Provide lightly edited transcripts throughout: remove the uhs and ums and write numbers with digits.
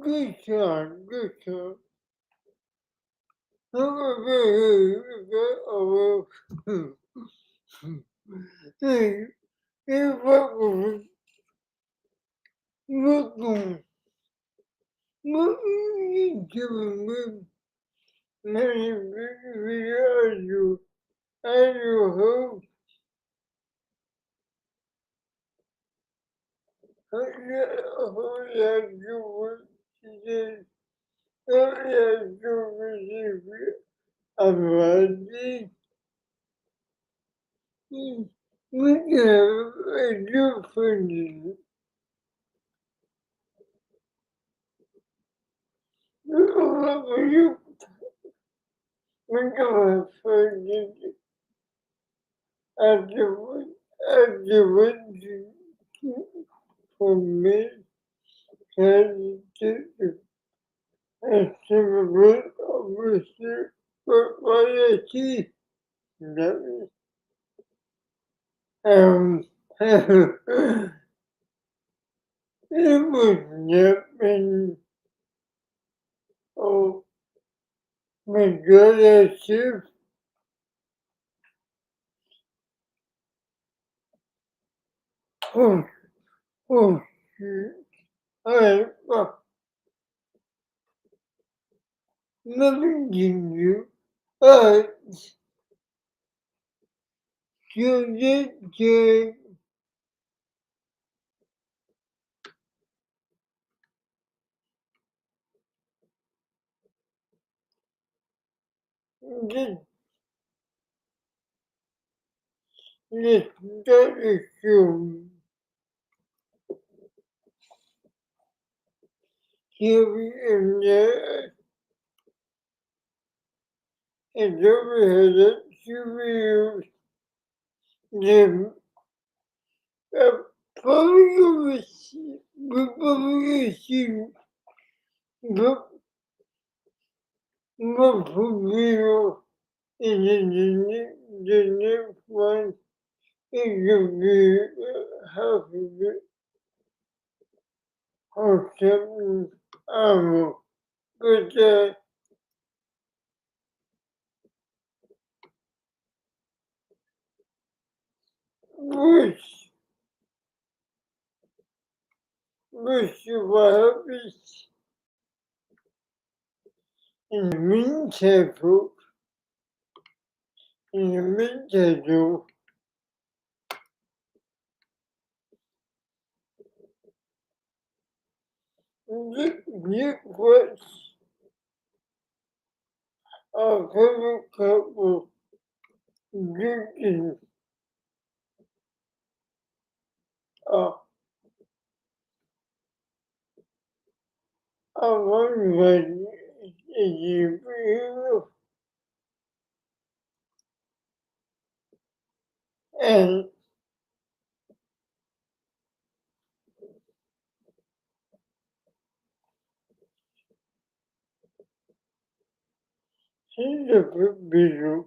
Good job, good job. Oh, hey, what was looking? What you doing with many videos? And you hope that you will today. That you receive a we have a new friend. You have a friend at the window for me. And I celebrate obviously, but what I see, it was nothing. Oh, my God, I see. Oh, oh, shit. I, nothing in you. I, you did, just, just, that is true. You and and over here, you the public publication, the video the next one is going to be half of it or 7 hours. But which Mustafa in the meantime, folks, in the meantime, though, look what's our favorite couple drinking. Uh, I wonder if you feel and here's a video.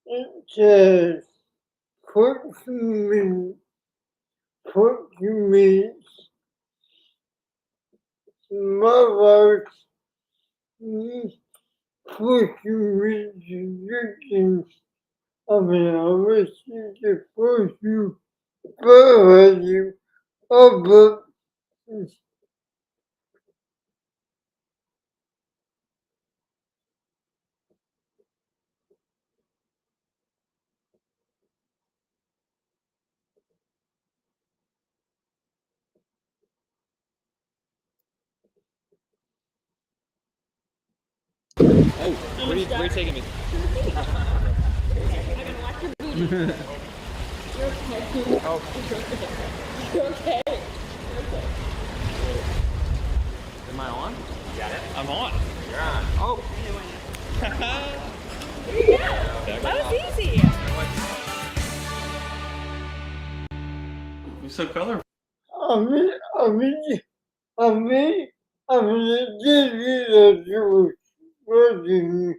It says 14 minutes, my wife needs 14 minutes drinking. I mean, I wish you could force you, but you, oh, but Oh, where are you taking me? Oh. You're okay. Am I on? You got it? I'm on. You're on. Oh. Yeah, that was easy. You're so colorful. I mean, I mean, I mean, I mean, this video was working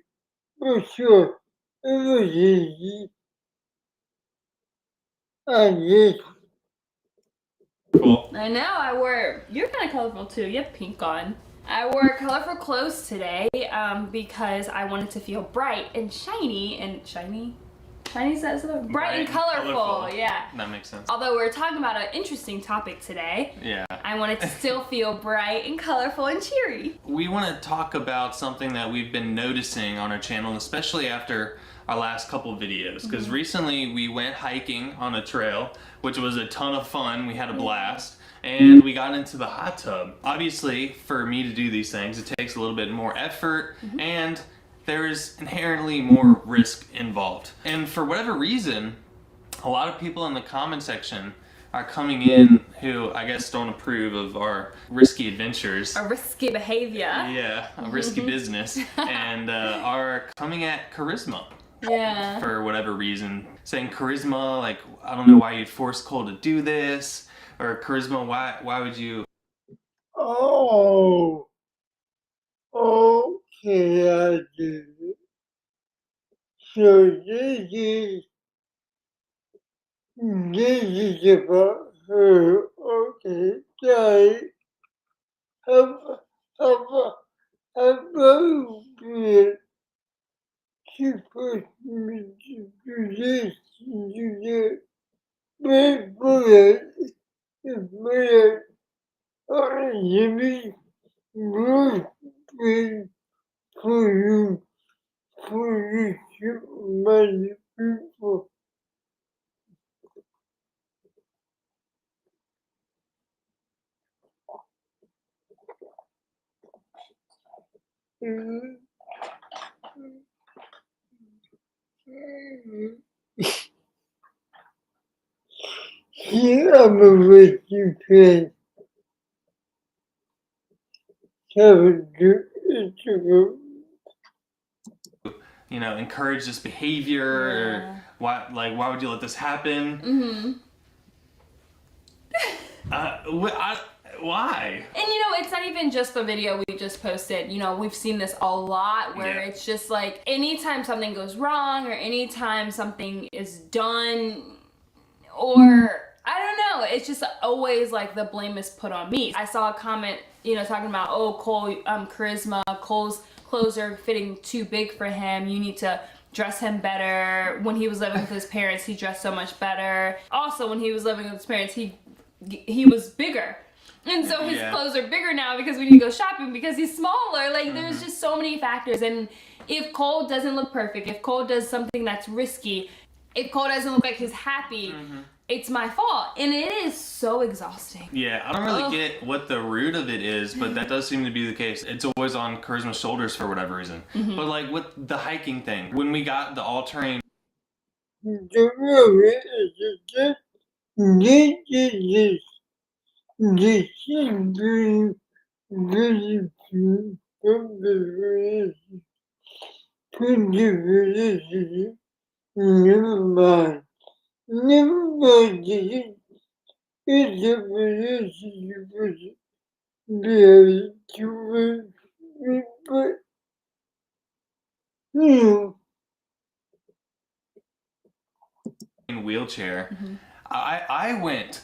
for sure. It was easy. I guess. Cool. I know, you're kind of colorful too. You have pink on. I wore colorful clothes today because I wanted to feel bright and shiny Shiny says bright and colorful. Yeah. That makes sense. Although we're talking about an interesting topic today. Yeah. I wanted to still feel bright and colorful and cheery. We want to talk about something that we've been noticing on our channel, especially after our last couple videos, because recently we went hiking on a trail, which was a ton of fun. We had a blast. And we got into the hot tub. Obviously, for me to do these things, it takes a little bit more effort, and there's inherently more risk involved. And for whatever reason, a lot of people in the comment section are coming in who I guess don't approve of our risky adventures. A risky behavior. Yeah, a risky business. And are coming at charisma. Yeah. For whatever reason. Saying charisma, like, I don't know why you'd force Cole to do this. Or charisma, why would you? Oh, okay, I get it. So this is about her. Okay, guys, how, how, how about it? She pushed me to do this, to do that. But Jimmy, good thing for you, many people. Here I'm a racing fan. Have a good Instagram. You know, encourage this behavior, or why would you let this happen? Why? And you know, it's not even just the video we just posted. You know, we've seen this a lot where it's just like anytime something goes wrong or anytime something is done or I don't know, it's just always like the blame is put on me. I saw a comment, you know, talking about, oh, Cole, charisma, Cole's clothes are fitting too big for him. You need to dress him better. When he was living with his parents, he dressed so much better. Also, when he was living with his parents, he he was bigger. And so his clothes are bigger now because we need to go shopping because he's smaller. Like, there's just so many factors. And if Cole doesn't look perfect, if Cole does something that's risky, if Cole doesn't look like he's happy, it's my fault. And it is so exhausting. Yeah, I don't really get what the root of it is, but that does seem to be the case. It's always on Charisma's shoulders for whatever reason. But like with the hiking thing, when we got the all-terrain, wheelchair, I went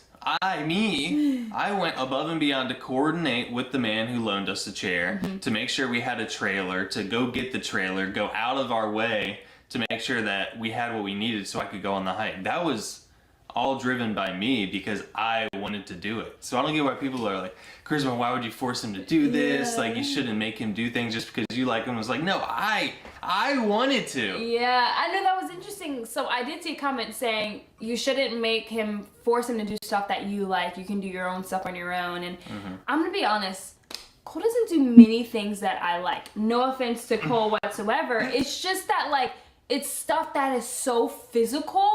above and beyond to coordinate with the man who loaned us the chair to make sure we had a trailer, to go get the trailer, go out of our way to make sure that we had what we needed so I could go on the hike. That was all driven by me because I wanted to do it. So I don't get why people are like, Charisma, why would you force him to do this? Like, you shouldn't make him do things just because you like him. It's like, no, I wanted to. Yeah, I know, that was interesting. So I did see a comment saying you shouldn't force him to do stuff that you like. You can do your own stuff on your own. And I'm gonna be honest, Cole doesn't do many things that I like. No offense to Cole whatsoever. It's just that, like, it's stuff that is so physical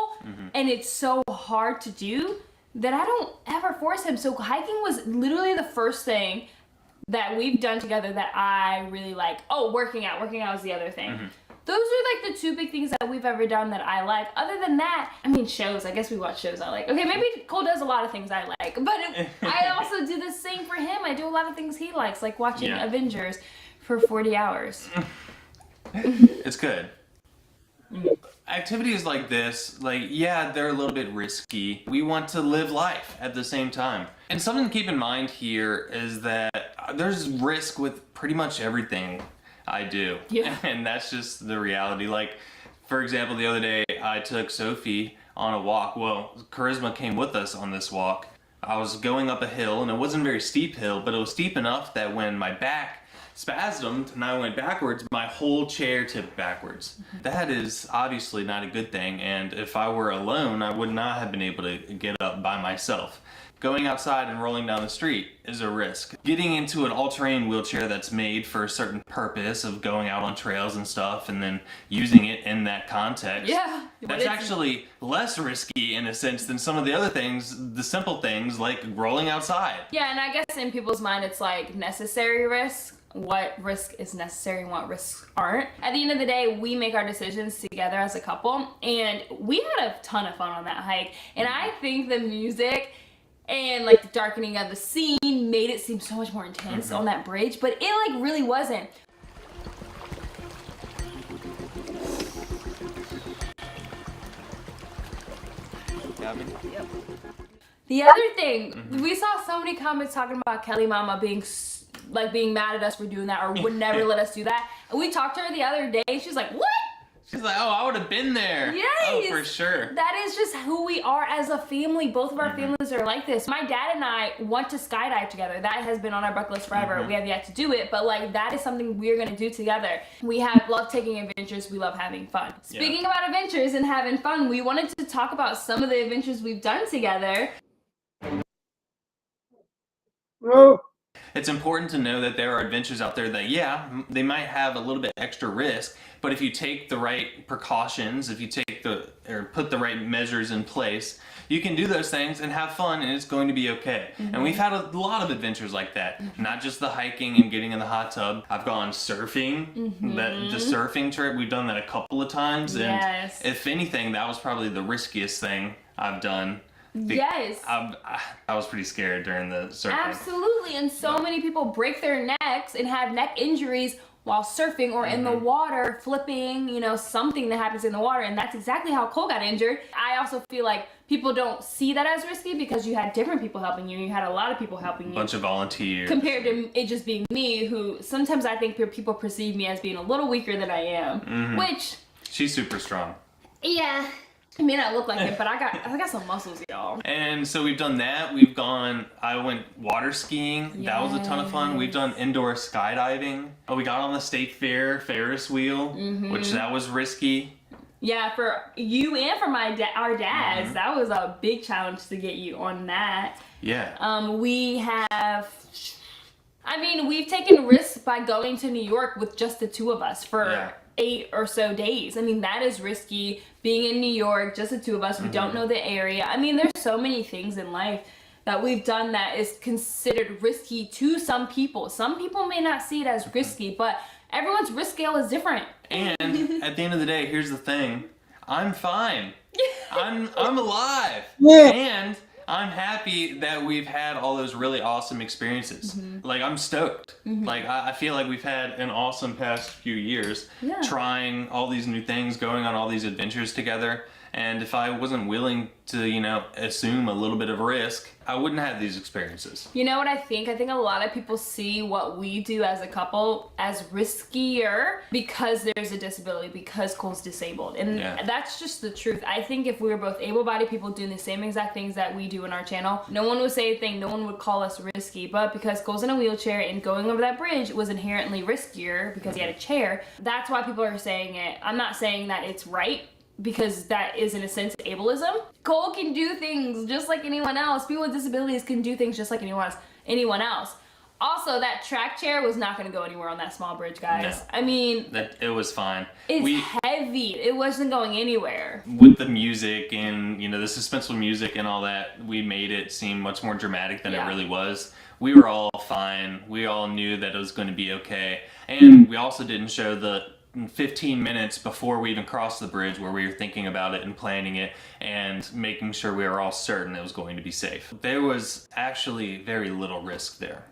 and it's so hard to do that I don't ever force him. So hiking was literally the first thing that we've done together that I really like. Oh, working out. Working out is the other thing. Those are like the two big things that we've ever done that I like. Other than that, I mean, shows. I guess we watch shows I like. Okay, maybe Cole does a lot of things I like, but I also do the same for him. I do a lot of things he likes, like watching Avengers for 40 hours. It's good. Activities like this, like, yeah, they're a little bit risky. We want to live life at the same time. And something to keep in mind here is that there's risk with pretty much everything I do. Yeah. And that's just the reality. Like, for example, the other day I took Sophie on a walk. Well, Charisma came with us on this walk. I was going up a hill, and it wasn't a very steep hill, but it was steep enough that when my back spasmed and I went backwards, my whole chair tipped backwards. That is obviously not a good thing, and if I were alone, I would not have been able to get up by myself. Going outside and rolling down the street is a risk. Getting into an all-terrain wheelchair that's made for a certain purpose of going out on trails and stuff and then using it in that context, that's actually less risky in a sense than some of the other things, the simple things like rolling outside. Yeah, and I guess in people's mind it's like necessary risk. What risk is necessary and what risks aren't. At the end of the day, we make our decisions together as a couple, and we had a ton of fun on that hike. And I think the music and like the darkening of the scene made it seem so much more intense on that bridge, but it like really wasn't. Yep. The other thing, we saw so many comments talking about Kelly Mama being mad at us for doing that or would never let us do that. And we talked to her the other day. She's like, what? She's like, oh, I would have been there. Yes. Oh, for sure. That is just who we are as a family. Both of our families are like this. My dad and I want to skydive together. That has been on our bucket list forever. We have yet to do it, but like that is something we're going to do together. We love taking adventures. We love having fun. Speaking about adventures and having fun, we wanted to talk about some of the adventures we've done together. It's important to know that there are adventures out there that, yeah, they might have a little bit extra risk, but if you take the right precautions, if you put the right measures in place, you can do those things and have fun, and it's going to be okay. And we've had a lot of adventures like that, not just the hiking and getting in the hot tub. I've gone surfing, the surfing trip, we've done that a couple of times, and if anything, that was probably the riskiest thing I've done. Yes. I was pretty scared during the surfing. Absolutely, and so many people break their necks and have neck injuries while surfing or in the water, flipping, you know, something that happens in the water, and that's exactly how Cole got injured. I also feel like people don't see that as risky because you had different people helping you. You had a lot of people helping you. A bunch of volunteers. Compared to it just being me, who sometimes I think people perceive me as being a little weaker than I am, which... She's super strong. Yeah. I may not look like it, but I got some muscles, y'all. And so we've done that. I went water skiing. That was a ton of fun. We've done indoor skydiving. Oh, we got on the state fair Ferris wheel, which that was risky. Yeah, for you and for our dads, that was a big challenge to get you on that. Yeah. We've taken risks by going to New York with just the two of us for 8 or so days. I mean, that is risky. Being in New York, just the two of us, we don't know the area. I mean, there's so many things in life that we've done that is considered risky to some people. Some people may not see it as risky, but everyone's risk scale is different. And at the end of the day, here's the thing. I'm fine. I'm alive. Yeah. And I'm happy that we've had all those really awesome experiences. Like, I'm stoked. Like, I feel like we've had an awesome past few years trying all these new things, going on all these adventures together. And if I wasn't willing to, assume a little bit of risk, I wouldn't have these experiences. You know what I think? I think a lot of people see what we do as a couple as riskier because there's a disability, because Cole's disabled. And that's just the truth. I think if we were both able-bodied people doing the same exact things that we do in our channel, no one would say a thing, no one would call us risky. But because Cole's in a wheelchair and going over that bridge was inherently riskier because he had a chair, that's why people are saying it. I'm not saying that it's right, because that is, in a sense, ableism. Cole can do things just like anyone else. People with disabilities can do things just like anyone else. Also, that track chair was not going to go anywhere on that small bridge, guys. No. I mean, it was fine. It's heavy. It wasn't going anywhere. With the music and, the suspenseful music and all that, we made it seem much more dramatic than it really was. We were all fine. We all knew that it was going to be okay. And we also didn't show the 15 minutes before we even crossed the bridge where we were thinking about it and planning it and making sure we were all certain it was going to be safe. There was actually very little risk there.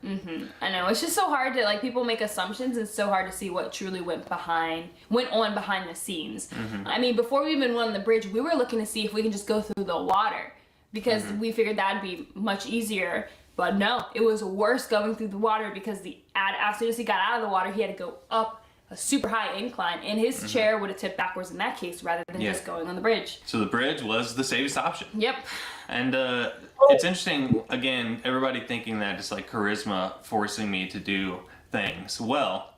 I know, it's just so hard to, people make assumptions. It's so hard to see what truly went on behind the scenes. I mean, before we even went on the bridge, we were looking to see if we can just go through the water because we figured that'd be much easier. But no, it was worse going through the water because as soon as he got out of the water, he had to go up a super high incline, and his chair would have tipped backwards in that case rather than just going on the bridge. So the bridge was the safest option. Yep. And it's interesting, again, everybody thinking that it's like charisma forcing me to do things. Well,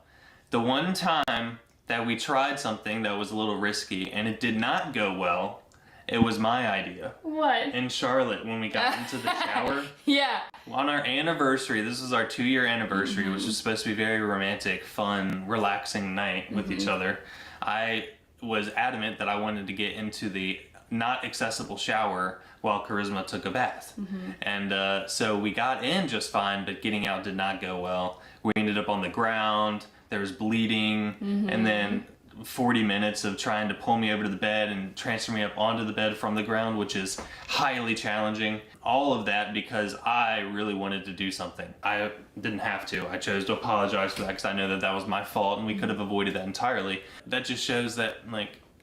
the one time that we tried something that was a little risky and it did not go well, it was my idea. What? In Charlotte, when we got into the shower. Yeah. On our anniversary, this is our 2-year anniversary, which was supposed to be a very romantic, fun, relaxing night with each other. I was adamant that I wanted to get into the not accessible shower while Charisma took a bath. And so we got in just fine, but getting out did not go well. We ended up on the ground, there was bleeding, and then 40 minutes of trying to pull me over to the bed and transfer me up onto the bed from the ground, which is highly challenging. All of that because I really wanted to do something. I didn't have to. I chose to apologize for that because I know that that was my fault and we could have avoided that entirely. That just shows that,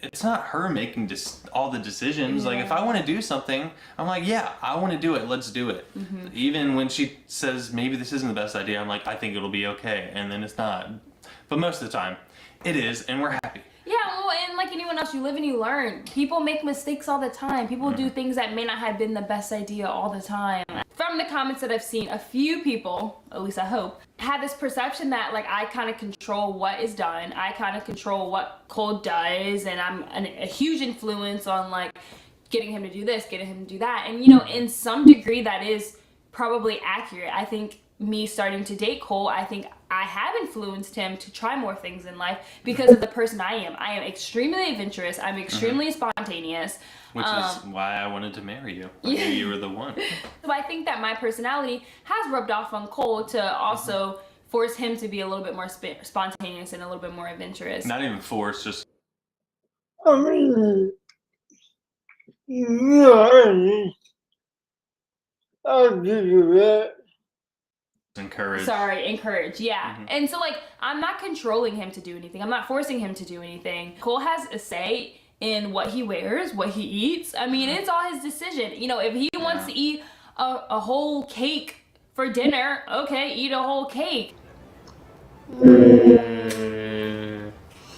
it's not her making all the decisions. If I want to do something, I'm like, yeah, I want to do it. Let's do it. Even when she says, maybe this isn't the best idea, I'm like, I think it'll be okay. And then it's not. But most of the time, it is, and we're happy. Yeah, well, and like anyone else, you live and you learn. People make mistakes all the time. People do things that may not have been the best idea all the time. From the comments that I've seen, a few people, at least I hope, have this perception that I kind of control what is done. I kind of control what Cole does, and I'm a huge influence on getting him to do this, getting him to do that. And in some degree that is probably accurate. I think me starting to date Cole, I think I have influenced him to try more things in life because of the person I am. I am extremely adventurous. I'm extremely spontaneous. Which is why I wanted to marry you. I knew you were the one. So I think that my personality has rubbed off on Cole to also force him to be a little bit more spontaneous and a little bit more adventurous. Not even force, just... I mean, no, I'll give you that. Encourage. Sorry, encourage, yeah. And so I'm not controlling him to do anything. I'm not forcing him to do anything. Cole has a say in what he wears, what he eats. I mean, it's all his decision. If he wants to eat a whole cake for dinner, okay, eat a whole cake.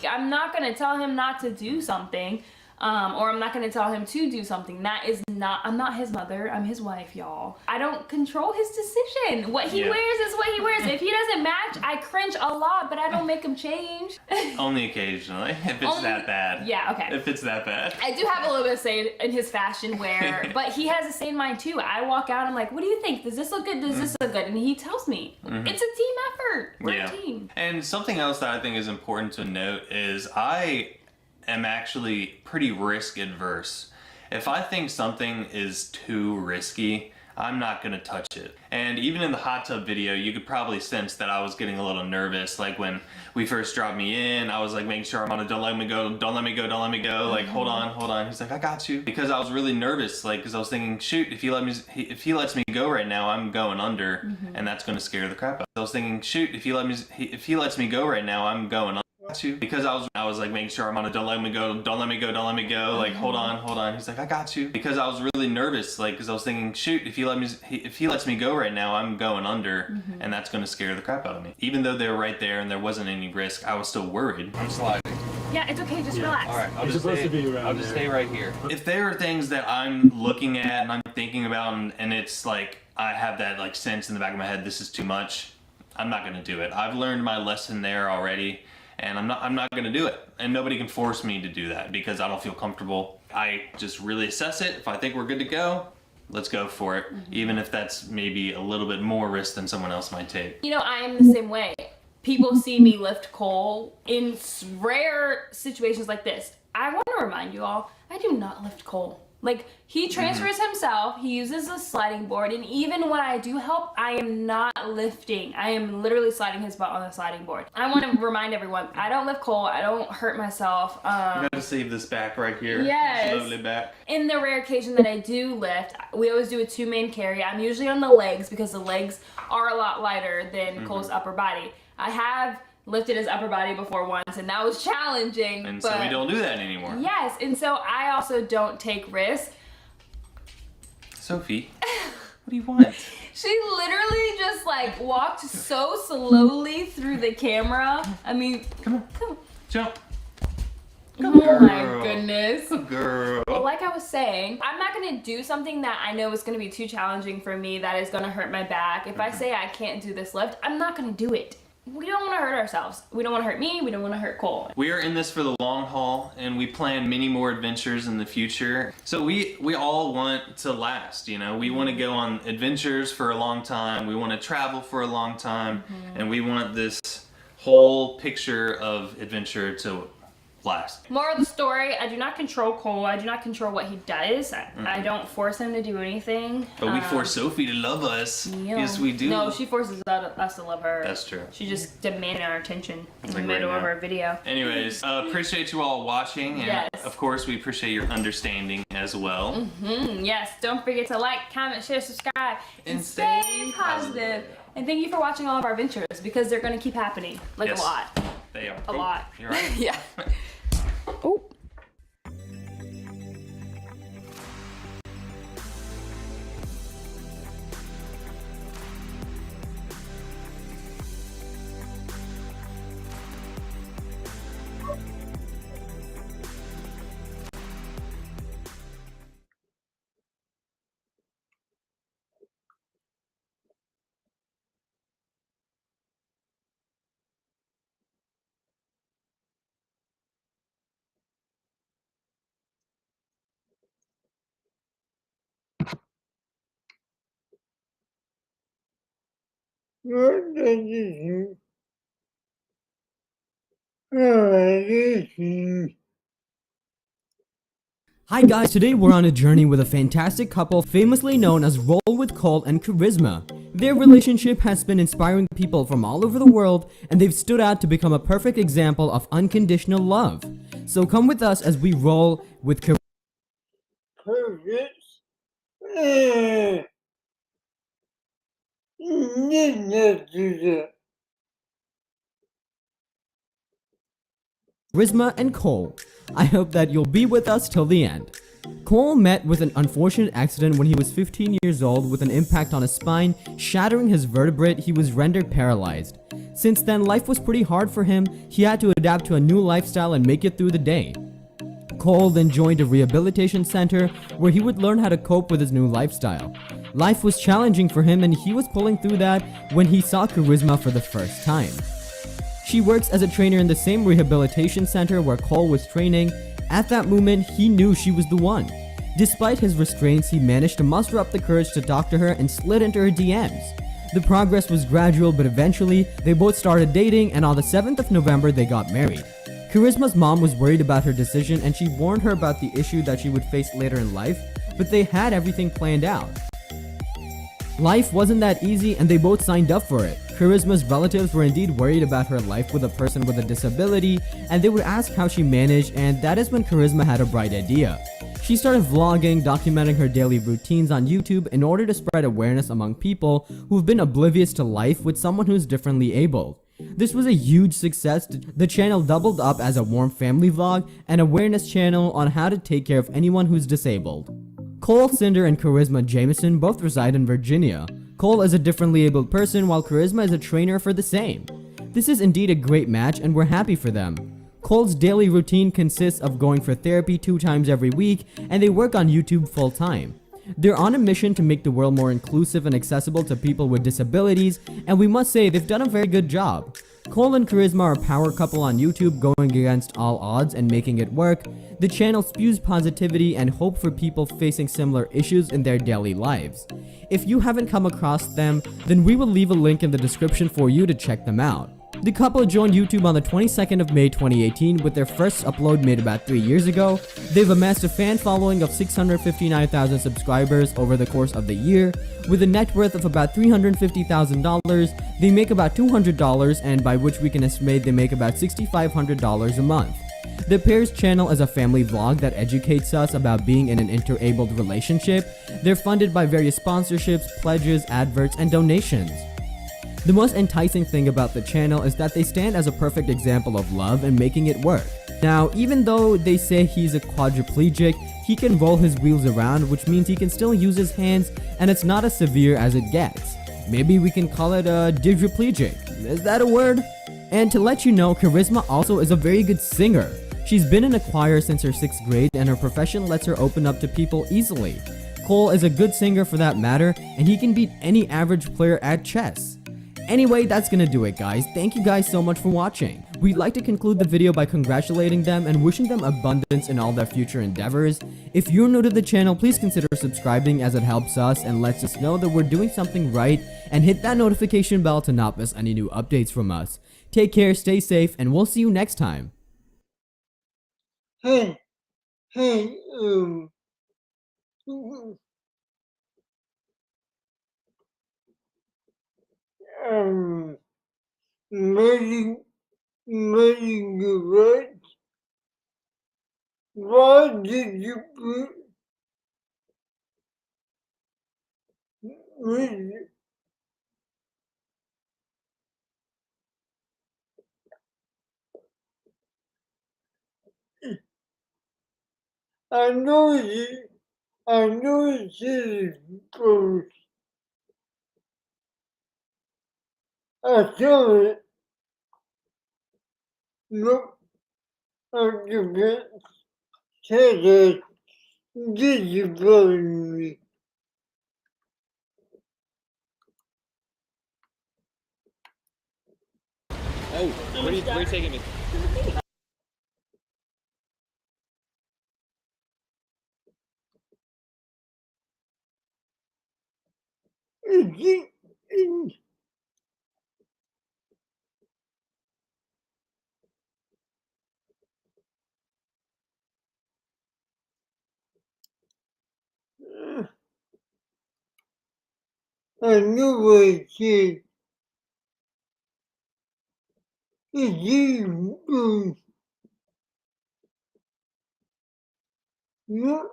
I'm not gonna tell him not to do something. or I'm not going to tell him to do something. I'm not his mother. I'm his wife, y'all. I don't control his decision. What he wears is what he wears. If he doesn't match, I cringe a lot, but I don't make him change. Only occasionally, if it's that bad. Yeah, okay. If it's that bad. I do have a little bit of say in his fashion wear, but he has a say in mine too. I walk out, I'm like, what do you think? Does this look good? Does this look good? And he tells me. It's a team effort. We're a team. And something else that I think is important to note is I am actually pretty risk adverse. If I think something is too risky, I'm not gonna touch it. And even in the hot tub video, you could probably sense that I was getting a little nervous. Like when we first dropped me in, I was like making sure I'm on it, don't let me go, don't let me go, don't let me go. Like, hold on. He's like, I got you. Because I was really nervous, like, because I was thinking, shoot, if he lets me go right now, I'm going under, and that's gonna scare the crap out. I was thinking, shoot, if he lets me go right now, I'm going under. You, because I was like making sure I'm on it, don't let me go, don't let me go, don't let me go. Like, hold on. He's like, I got you. Because I was really nervous, like, because I was thinking, shoot, if he lets me go right now, I'm going under, and that's gonna scare the crap out of me. Even though they were right there and there wasn't any risk, I was still worried. I'm sliding. Yeah, it's okay, just relax. All right, I'll just stay right here. If there are things that I'm looking at and I'm thinking about, and it's like I have that like sense in the back of my head, this is too much, I'm not gonna do it. I've learned my lesson there already. And I'm not gonna do it. And nobody can force me to do that because I don't feel comfortable. I just really assess it. If I think we're good to go, let's go for it. Even if that's maybe a little bit more risk than someone else might take. You know, I am the same way. People see me lift Cole in rare situations like this. I want to remind you all, I do not lift Cole. Like, he transfers himself, he uses a sliding board, and even when I do help, I am not lifting. I am literally sliding his butt on the sliding board. I want to remind everyone, I don't lift Cole, I don't hurt myself. You gotta save this back right here. Yes. Slowly back. In the rare occasion that I do lift, we always do a 2-man carry. I'm usually on the legs because the legs are a lot lighter than Cole's upper body. I have lifted his upper body before once, and that was challenging. And so we don't do that anymore. Yes, and so I also don't take risks. Sophie, what do you want? She literally just like walked so slowly through the camera. I mean, come on. Jump. Oh my goodness. Girl. Well, like I was saying, I'm not going to do something that I know is going to be too challenging for me, that is going to hurt my back. If I say I can't do this lift, I'm not going to do it. We don't want to hurt ourselves. We don't want to hurt me. We don't want to hurt Cole. We are in this for the long haul, and we plan many more adventures in the future. So we all want to last, you know. We want to go on adventures for a long time. We want to travel for a long time, and we want this whole picture of adventure to last. Moral of the story, I do not control Cole. I do not control what he does. I don't force him to do anything. But we force Sophie to love us. Yeah. Yes, we do. No, she forces us to love her. That's true. She just demanded our attention in the like middle right of now. our video. Anyways, appreciate you all watching. And Yes. of course, we appreciate your understanding as well. Yes, don't forget to like, comment, share, subscribe, and stay positive. And thank you for watching all of our adventures, because they're going to keep happening. Like Yes. a lot. They are. A lot. You're right. Yeah. Oh. What does it do? Hi guys, today we're on a journey with a fantastic couple famously known as Roll with Cole and Charisma. Their relationship has been inspiring people from all over the world, and they've stood out to become a perfect example of unconditional love. So come with us as we roll with Charisma. Perfect. Did not do that. Charisma and Cole. I hope that you'll be with us till the end. Cole met with an unfortunate accident when he was 15 years old with an impact on his spine, shattering his vertebrae. He was rendered paralyzed. Since then, life was pretty hard for him. He had to adapt to a new lifestyle and make it through the day. Cole then joined a rehabilitation center where he would learn how to cope with his new lifestyle. Life was challenging for him and he was pulling through that when he saw Charisma for the first time. She works as a trainer in the same rehabilitation center where Cole was training. At that moment, he knew she was the one. Despite his restraints, he managed to muster up the courage to talk to her and slid into her DMs. The progress was gradual, but eventually, they both started dating, and on the 7th of November, they got married. Charisma's mom was worried about her decision and she warned her about the issue that she would face later in life, but they had everything planned out. Life wasn't that easy and they both signed up for it. Charisma's relatives were indeed worried about her life with a person with a disability, and they would ask how she managed, and that is when Charisma had a bright idea. She started vlogging, documenting her daily routines on YouTube in order to spread awareness among people who've been oblivious to life with someone who's differently abled. This was a huge success. The channel doubled up as a warm family vlog and awareness channel on how to take care of anyone who's disabled. Cole Cinder and Charisma Jameson both reside in Virginia. Cole is a differently abled person while Charisma is a trainer for the same. This is indeed a great match and we're happy for them. Cole's daily routine consists of going for therapy 2 times every week, and they work on YouTube full time. They're on a mission to make the world more inclusive and accessible to people with disabilities, and we must say they've done a very good job. Cole and Charisma are a power couple on YouTube, going against all odds and making it work. The channel spews positivity and hope for people facing similar issues in their daily lives. If you haven't come across them, then we will leave a link in the description for you to check them out. The couple joined YouTube on the 22nd of May 2018 with their first upload made about 3 years ago. They've amassed a fan following of 659,000 subscribers over the course of the year. With a net worth of about $350,000, they make about $200, and by which we can estimate they make about $6,500 a month. The pair's channel is a family vlog that educates us about being in an interabled relationship. They're funded by various sponsorships, pledges, adverts, and donations. The most enticing thing about the channel is that they stand as a perfect example of love and making it work. Now, even though they say he's a quadriplegic, he can roll his wheels around, which means he can still use his hands, and it's not as severe as it gets. Maybe we can call it a didriplegic. Is that a word? And to let you know, Charisma also is a very good singer. She's been in a choir since her 6th grade, and her profession lets her open up to people easily. Cole is a good singer for that matter, and he can beat any average player at chess. Anyway, that's gonna do it, guys. Thank you guys so much for watching. We'd like to conclude the video by congratulating them and wishing them abundance in all their future endeavors. If you're new to the channel, please consider subscribing as it helps us and lets us know that we're doing something right, and hit that notification bell to not miss any new updates from us. Take care, stay safe, and we'll see you next time. Hey, hey, um, maybe, maybe you're right. Why did you put me? I know it is both. I saw it, look, at the bit, said it, disappointed me. Oh, where are you taking me? It, I know what it said. It is both. No,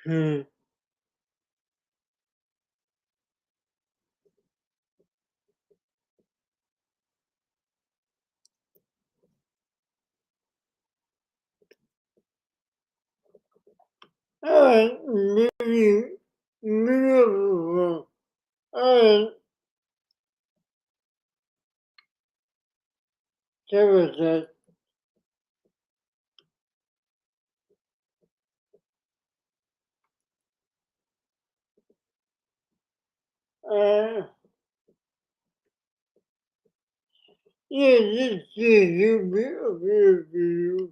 Hmm. Maybe, maybe, uh, Sabotage. Uh, yeah, this is a video.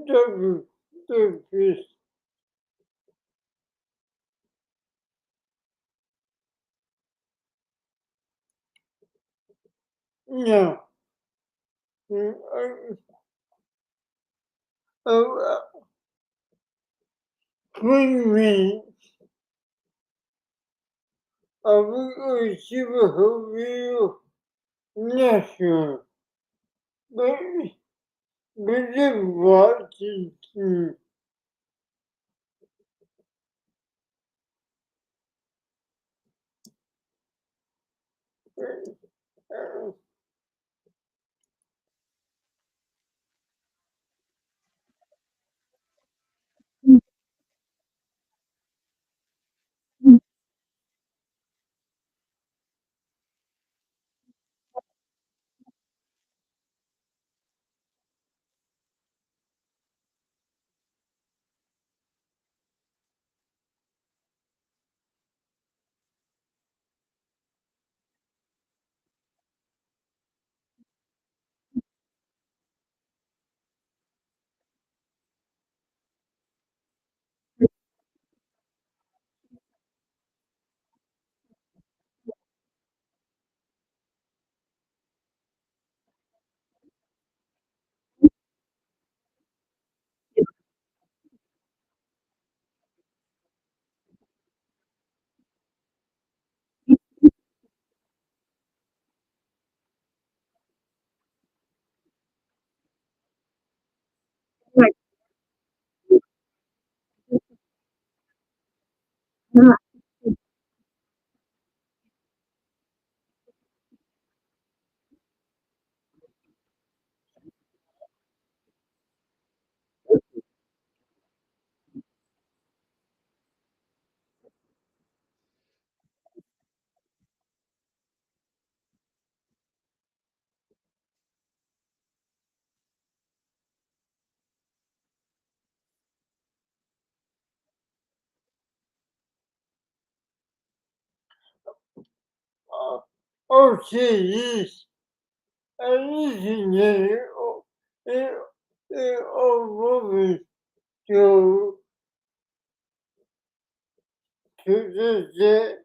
Double, double, no. Uh, 20 minutes. I will see the whole video. Not sure. But, but just watch it. Uh, okay, yes. I listen it all over to the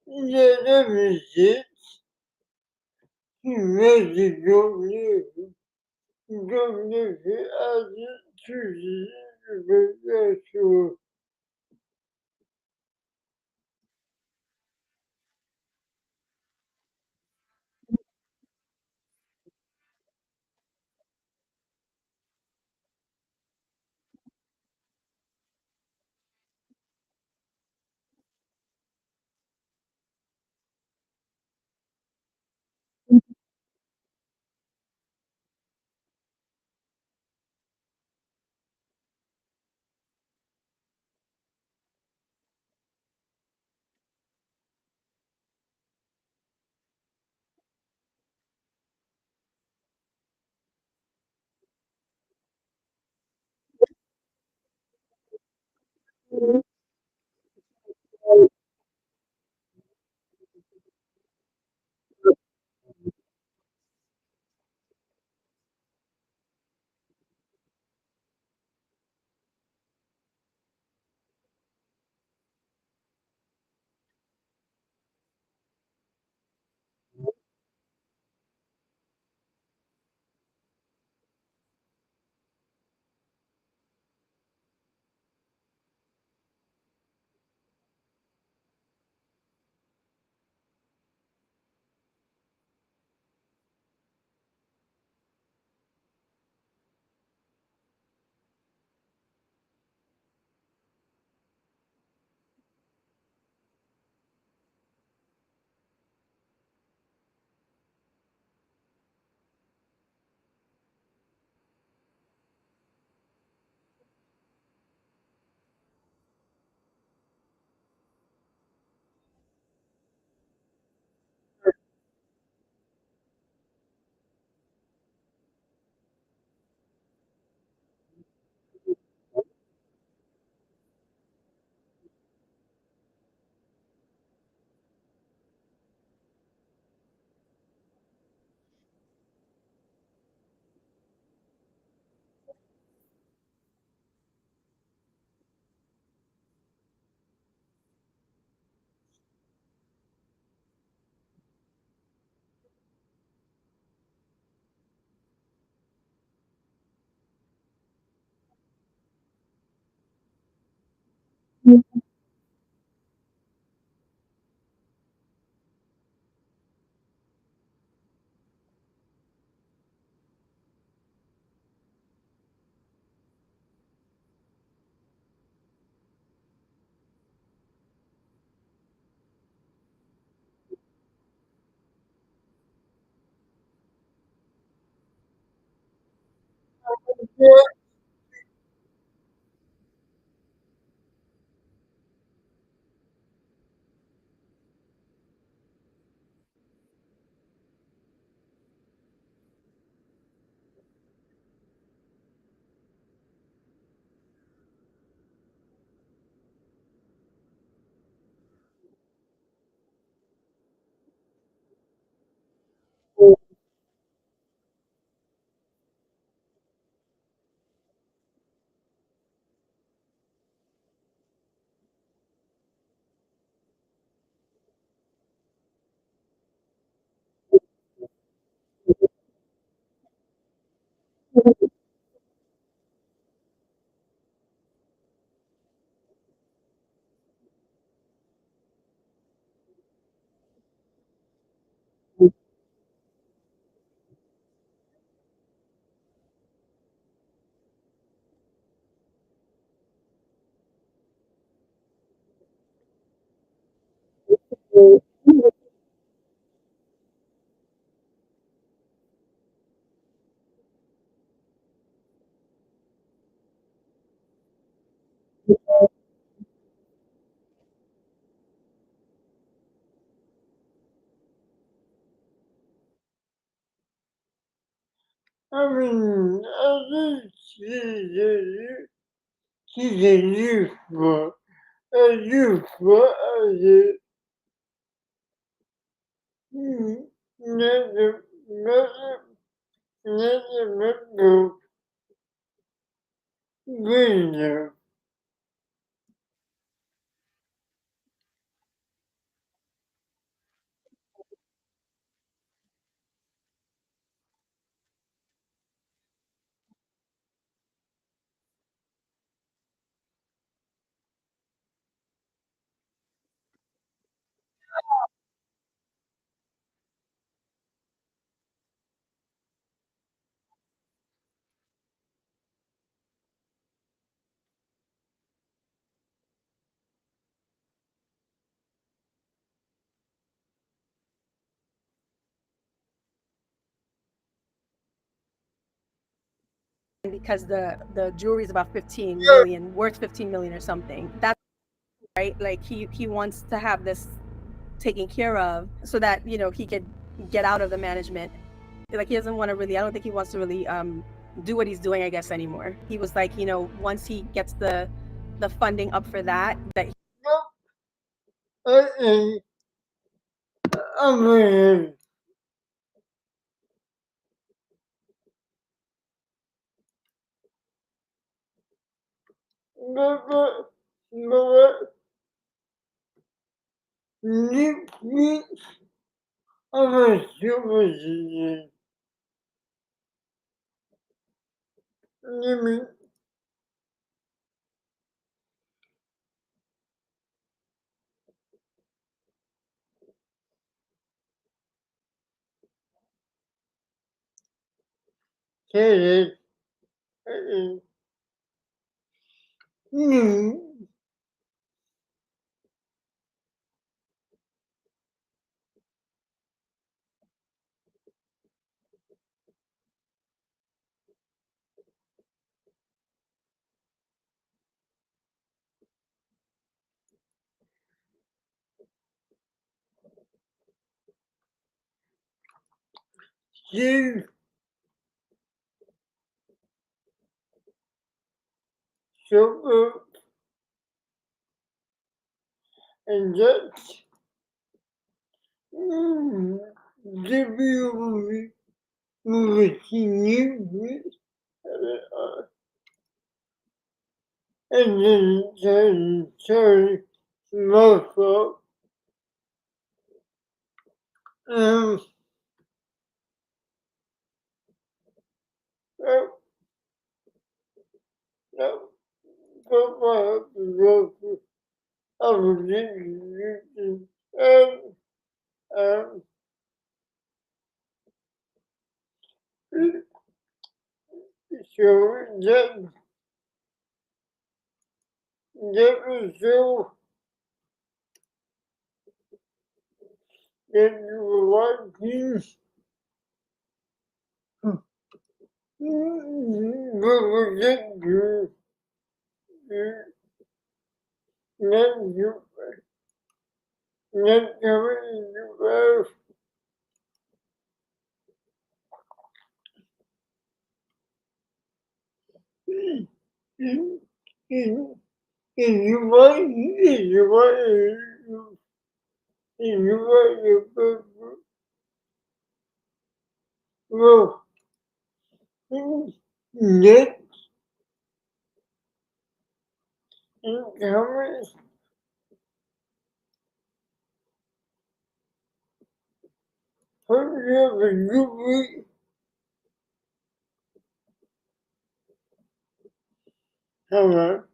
Neden Kimisi gömlesi acı Türkiye yaşıyor. Adı sizleri var. Lütfen ne demek bu? Böyle. because the jewelry is about 15 million, worth 15 million or something. That's right. Like he wants to have this taken care of so that, you know, he could get out of the management. Like he doesn't want to really, I don't think he wants to really do what he's doing, I guess, anymore. He was like, you know, once he gets the funding up for that I mean, but you, I'm a super. You mean, Kenneth, you, you, super, and that's, give you moving you, and then sorry, my fault. Um, uh, uh, I was um, so that was so that you were watching, but we get not you, not coming to and you might, well, net income for you, however,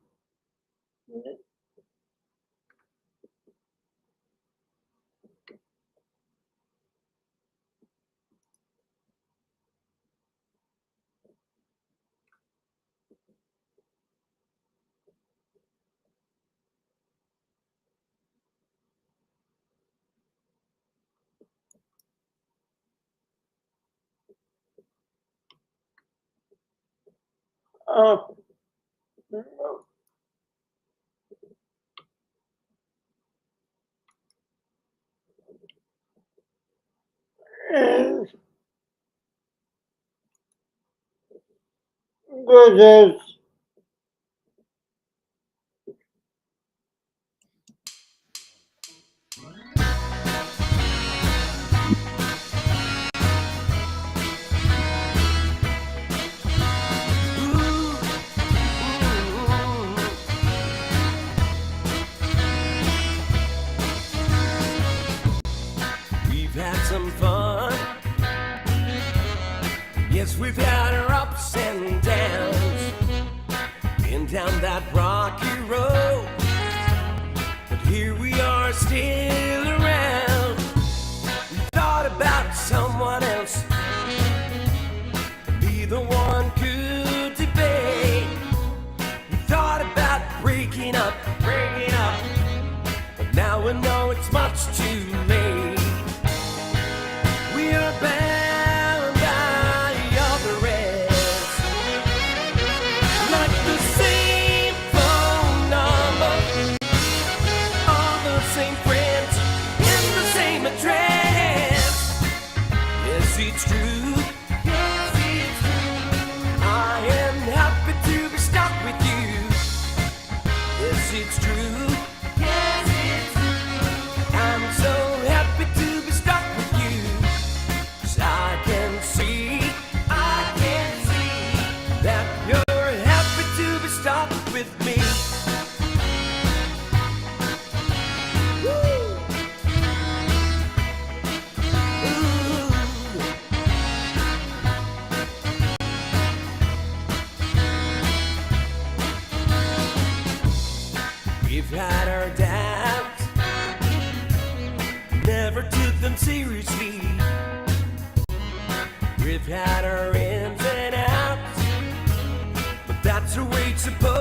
uh, and but We've had some fun. Yes, we've had our ups and downs. Been down that rocky road. But here we are still around. We thought about someone else. Neither one could debate. We thought about breaking up. But now we know it's much too late. We are bound by all the rest. Yes, it's true. Yes, it's true. I am happy to be stuck with you. Yes, it's true. Yes, it's true. I'm so happy to be stuck with you. 'Cause I can see that you're happy to be stuck with me. Woo. Ooh. We've had our doubts, never took them seriously. We've had our ins and outs, but that's the way it's supposed